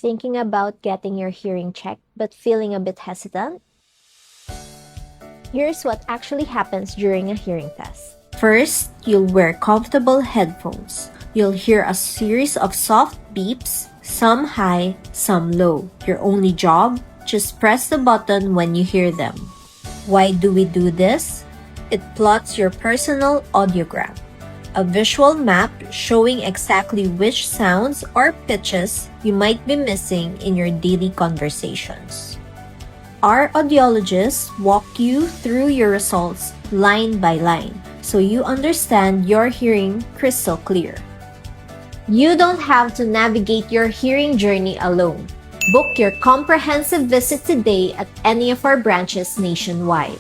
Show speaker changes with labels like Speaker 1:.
Speaker 1: Thinking about getting your hearing checked but feeling a bit hesitant? Here's what actually happens during a hearing test.
Speaker 2: First, you'll wear comfortable headphones. You'll hear a series of soft beeps, some high, some low. Your only job? Just press the button when you hear them. Why do we do this? It plots your personal audiogram, a visual map showing exactly which sounds or pitches you might be missing in your daily conversations. Our audiologists walk you through your results line by line so you understand your hearing crystal clear.
Speaker 1: You don't have to navigate your hearing journey alone. Book your comprehensive visit today at any of our branches nationwide.